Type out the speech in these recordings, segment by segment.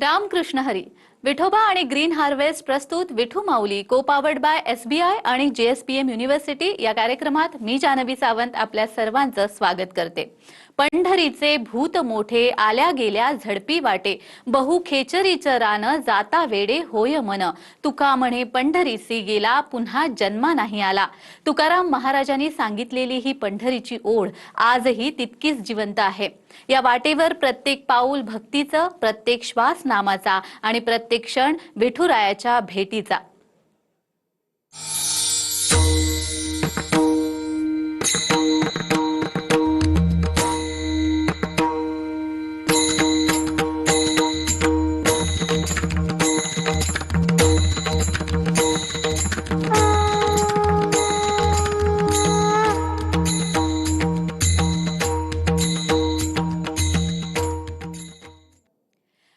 रामकृष्ण हरी. विठोबा आणि green harvest प्रस्तुत विठू माऊली को पावर्ड बाय SBI आणि JSPM युनिव्हर्सिटी या कार्यक्रमात मी जानवी सावंत आपल्या सर्वांचं स्वागत करते. पंढरीचे भूत मोठे आल्या गेल्या झडपी वाटे, बहु खेचरीचं रान जाता वेडे होय मन, तुका म्हणे पंढरीसी गेला पुन्हा जन्मा नाही आला. तुकाराम महाराजांनी सांगितलेली ही पंढरीची ओढ आजही तितकीच जिवंत आहे. या वाटेवर प्रत्येक पाऊल भक्तीचं, प्रत्येक श्वास नामाचा आणि प्रत्येक क्षण विठुरायाच्या भेटीचा.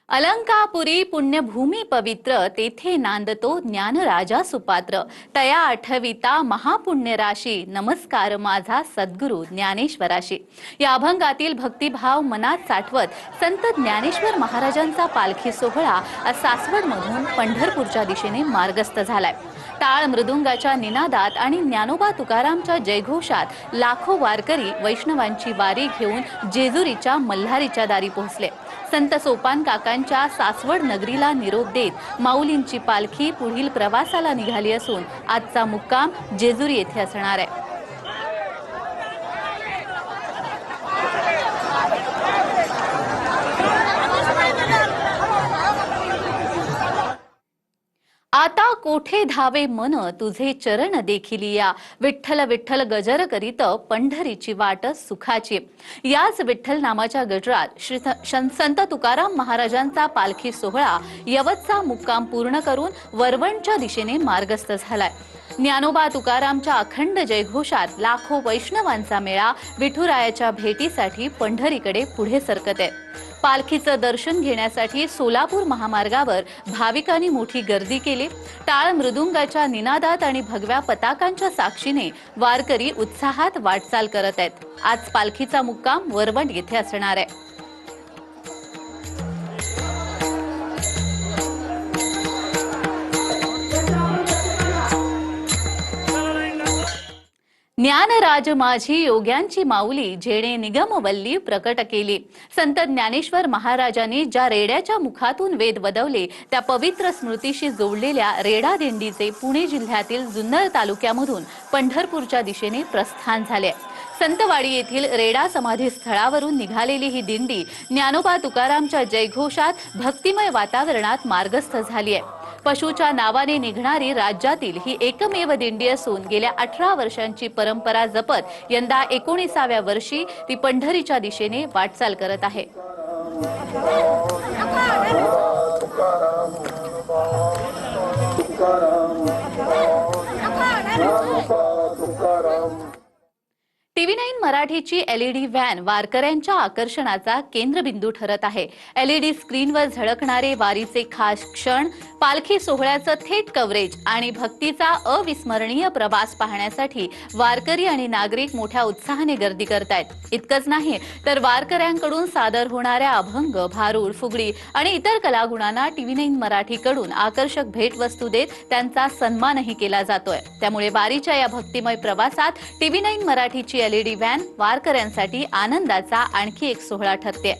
अलंकापुरी पुण्यभूमी पवित्र, तेथे नांदतो ज्ञानराजा सुपात्र. तया आठविता महापुण्य राशी, नमस्कार माझा सद्गुरु ज्ञानेश्वराशी. या अभंगातील भक्तिभाव मनात साठवत संत ज्ञानेश्वर महाराजांचा पालखी सोहळा सासवडमधून पंढरपूरच्या दिशेने मार्गस्थ झालाय. टाळ मृदुंगाच्या निनादात आणि ज्ञानोबा तुकारामच्या जयघोषात लाखो वारकरी वैष्णवांची वारी घेऊन जेजुरीच्या मल्हारीच्या दारी पोहोचले. संत सोपान काकांच्या सासवड नगरीला निरोप देत माऊलींची पालखी पुढील प्रवासाला निघाली असून आजचा मुक्काम जेजुरी येथे असणार आहे. आता कोठे धावे मन तुझे चरण देखिलिया, विठ्ठल विठ्ठल गजर करीत पंढरीची वाट सुखाची. याच विठ्ठल नामाच्या गजरात संत तुकाराम महाराजांचा पालखी सोहळा यवतचा मुक्काम पूर्ण करून वरवणच्या दिशेने मार्गस्थ झालाय. ज्ञानोबा तुकारामच्या अखंड जयघोषात लाखो वैष्णवांचा मेळा विठुरायाच्या भेटीसाठी पंढरीकडे पुढे सरकत आहे. पालखीचं दर्शन घेण्यासाठी सोलापूर महामार्गावर भाविकांनी मोठी गर्दी केली. टाळ मृदुंगाच्या निनादात आणि भगव्या पताकांच्या साक्षीने वारकरी उत्साहात वाटचाल करत आहेत. आज पालखीचा मुक्काम वरवण येथे असणार आहे. ज्ञानराज माझी योग्यांची माऊली, जेणे निगमवल्ली प्रकट केली. संत ज्ञानेश्वर महाराजांनी ज्या रेड्याच्या मुखातून वेद वदवले त्या पवित्र स्मृतीशी जोडलेल्या रेडा दिंडीचे पुणे जिल्ह्यातील जुन्नर तालुक्यामधून पंढरपूरच्या दिशेने प्रस्थान झाले. संतवाडी येथील रेडा समाधी स्थळावरून निघालेली ही दिंडी ज्ञानोबा तुकारामच्या जयघोषात भक्तिमय वातावरणात मार्गस्थ झाली आहे. पशुच्या नावाने निघणारी राज्यातील ही एकमेव दिंडी असून गेल्या 18 वर्षांची परंपरा जपत यंदा 19व्या वर्षी ती पंढरीच्या दिशेने वाटचाल करत आहे. TV9 मराठीची LED व्हॅन वारकऱ्यांच्या आकर्षणाचा केंद्रबिंदू ठरत आहे. LED स्क्रीनवर झळकणारे वारीचे खास क्षण, पालखी सोहळ्याचं थेट कव्हरेज आणि भक्तीचा अविस्मरणीय प्रवास पाहण्यासाठी वारकरी आणि नागरिक मोठ्या उत्साहाने गर्दी करतायत. इतकंच नाही तर वारकऱ्यांकडून सादर होणाऱ्या अभंग, भारूड, फुगडी आणि इतर कलागुणांना TV9 मराठीकडून आकर्षक भेटवस्तू देत त्यांचा सन्मानही केला जातोय. त्यामुळे वारीच्या या भक्तिमय प्रवासात TV9 मराठीची LED व्हॅन वारकऱ्यांसाठी आनंदाचा आणखी एक सोहळा ठरते.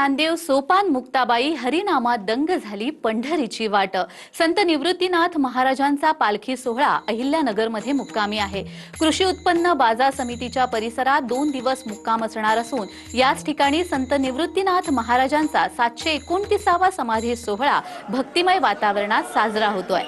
ज्ञानदेव सोपान मुक्ताबाई हरिनामात दंग झाली पंढरीची वाट। संत निवृत्तीनाथ महाराजांचा पालखी सोहळा अहिल्यानगरमध्ये मुक्कामी आहे। कृषी उत्पन्न बाजार समितीच्या परिसरात 2 दिवस मुक्काम असणार असून याच ठिकाणी संत निवृत्तीनाथ महाराजांचा 729वा समाधी सोहळा भक्तिमय वातावरणात साजरा होतोय।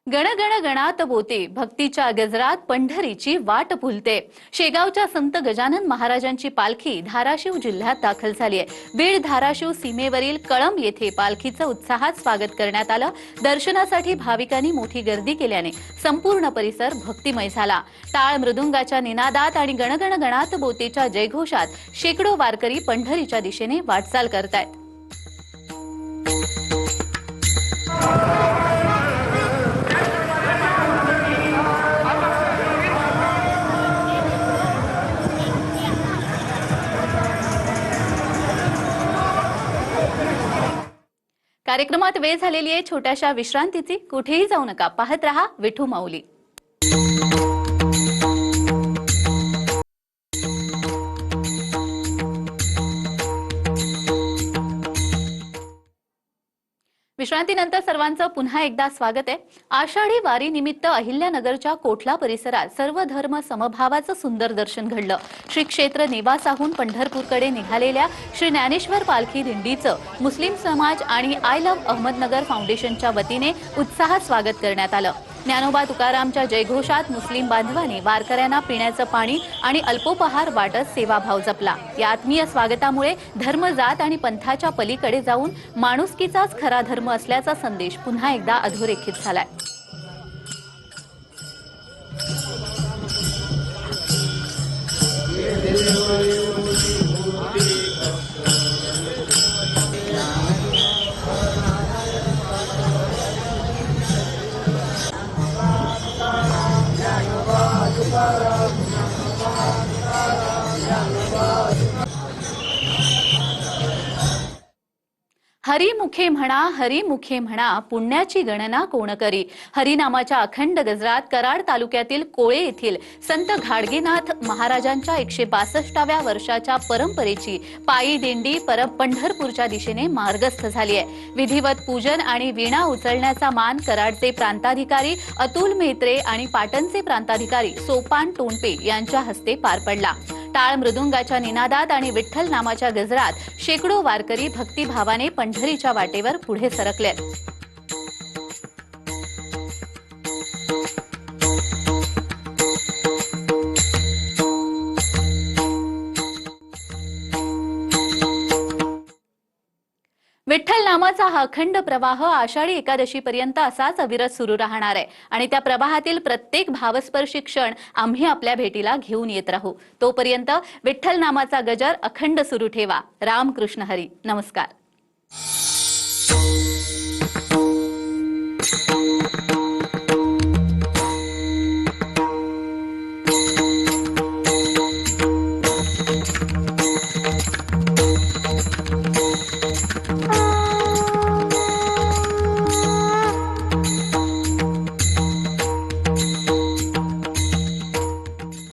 गण गण गणात बोते भक्तीच्या गजरात पंढरीची वाट फुलते। शेगावच्या संत गजानन महाराजांची पालखी धाराशिव जिल्ह्यात दाखल झाली आहे। बीड धाराशिव सीमेवरील कळंब येथे पालखीचं उत्साहात स्वागत करण्यात आलं। दर्शनासाठी भाविकांनी मोठी गर्दी केल्याने संपूर्ण परिसर भक्तिमय झाला। टाळ मृदुंगाच्या निनादात आणि गणगण गणात बोतेच्या जयघोषात शेकडो वारकरी पंढरीच्या दिशेने वाटचाल करतायत। कार्यक्रमात वेळ झालेली आहे छोट्याशा विश्रांतीची। कुठेही जाऊ नका, पाहत रहा विठू माऊली। विश्रांतीनंतर सर्वांचं पुन्हा एकदा स्वागत आहे। आषाढी वारी निमित्त अहिल्यानगरच्या कोठला परिसरात सर्व धर्म समभावाचं सुंदर दर्शन घडलं। श्री क्षेत्र निवासाहून पंढरपूरकडे निघालेल्या श्री ज्ञानेश्वर पालखी दिंडीचं मुस्लिम समाज आणि आय लव्ह अहमदनगर फाउंडेशनच्या वतीने उत्साहात स्वागत करण्यात आलं। ज्ञानोबा तुकारामच्या जयघोषात मुस्लिम बांधवांनी वारकऱ्यांना पिण्याचं पाणी आणि अल्पोपहार वाटत सेवाभाव जपला। या आत्मीय स्वागतामुळे धर्म जात आणि पंथाच्या पलीकडे जाऊन माणुसकीचाच खरा धर्म असल्याचा संदेश पुन्हा एकदा अधोरेखित झालाय। हरिमुखे म्हणा पुण्याची गणना कोण करी। हरिनामाच्या अखंड गजरात कराड तालुक्यातील कोळे येथील संत घाडगेनाथ महाराजांच्या 162व्या वर्षाच्या परंपरेची पायी दिंडी पंढरपूरच्या दिशेने मार्गस्थ झाली आहे। विधिवत पूजन आणि वीणा उचलण्याचा मान कराडचे प्रांताधिकारी अतुल मेत्रे आणि पाटणचे प्रांताधिकारी सोपान टोणपे यांच्या हस्ते पार पडला। टाळ मृदुंगाच्या निनादात आणि विठ्ठल नामाच्या गजरात शेकडो वारकरी भक्तिभावाने पंढरीच्या वाटेवर पुढे सरकलेत। विठ्ठल नामाचा हा अखंड प्रवाह आषाढी एकादशी पर्यंत असाच अविरत सुरू राहणार आहे आणि त्या प्रवाहातील प्रत्येक भावस्पर्शी क्षण आम्ही आपल्या भेटीला घेऊन येत राहू। तोपर्यंत विठ्ठल नामाचा गजर अखंड सुरू ठेवा। रामकृष्ण हरी। नमस्कार।